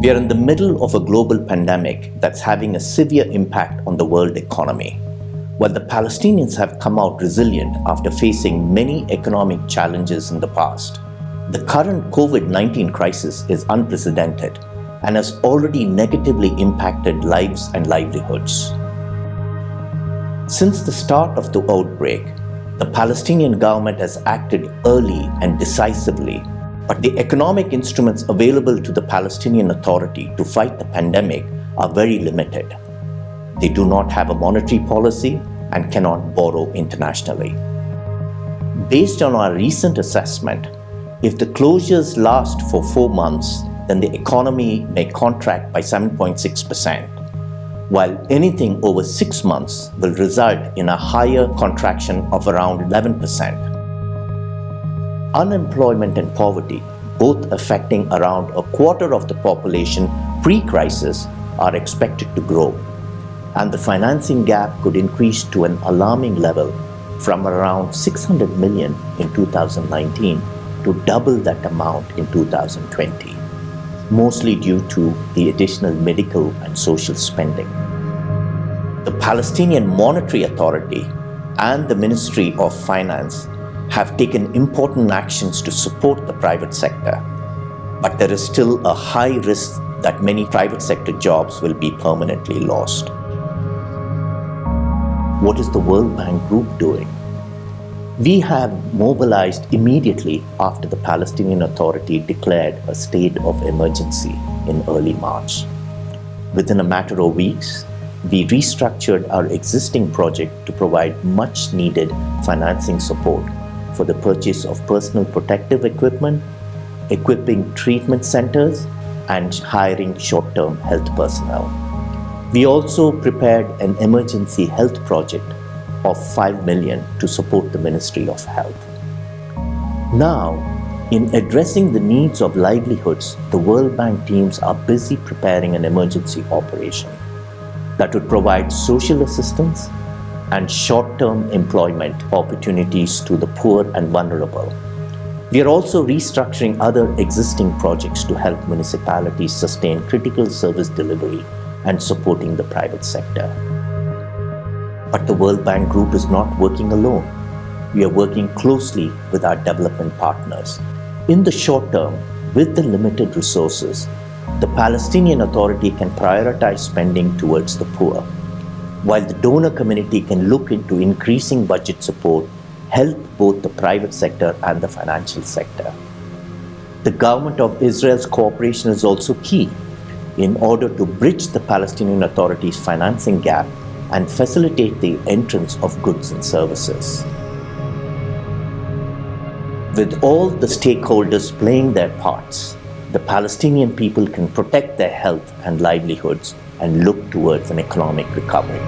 We are in the middle of a global pandemic that's having a severe impact on the world economy. While the Palestinians have come out resilient after facing many economic challenges in the past, the current COVID-19 crisis is unprecedented and has already negatively impacted lives and livelihoods. Since the start of the outbreak, the Palestinian government has acted early and decisively, but the economic instruments available to the Palestinian Authority to fight the pandemic are very limited. They do not have a monetary policy and cannot borrow internationally. Based on our recent assessment, if the closures last for 4 months, then the economy may contract by 7.6%, while anything over 6 months will result in a higher contraction of around 11%. Unemployment and poverty, both affecting around a quarter of the population pre-crisis, are expected to grow, and the financing gap could increase to an alarming level from around 600 million in 2019 to double that amount in 2020, mostly due to the additional medical and social spending. The Palestinian Monetary Authority and the Ministry of Finance have taken important actions to support the private sector, but there is still a high risk that many private sector jobs will be permanently lost. What is the World Bank Group doing? We have mobilized immediately after the Palestinian Authority declared a state of emergency in early March. Within a matter of weeks, we restructured our existing project to provide much needed financing support for the purchase of personal protective equipment, equipping treatment centers, and hiring short-term health personnel. We also prepared an emergency health project of 5 million to support the Ministry of Health. Now, in addressing the needs of livelihoods, the World Bank teams are busy preparing an emergency operation that would provide social assistance and short-term employment opportunities to the poor and vulnerable. We are also restructuring other existing projects to help municipalities sustain critical service delivery and supporting the private sector. But the World Bank Group is not working alone. We are working closely with our development partners. In the short term, with the limited resources, the Palestinian Authority can prioritize spending towards the poor, while the donor community can look into increasing budget support, help both the private sector and the financial sector. The government of Israel's cooperation is also key in order to bridge the Palestinian Authority's financing gap and facilitate the entrance of goods and services. With all the stakeholders playing their parts, the Palestinian people can protect their health and livelihoods and look towards an economic recovery.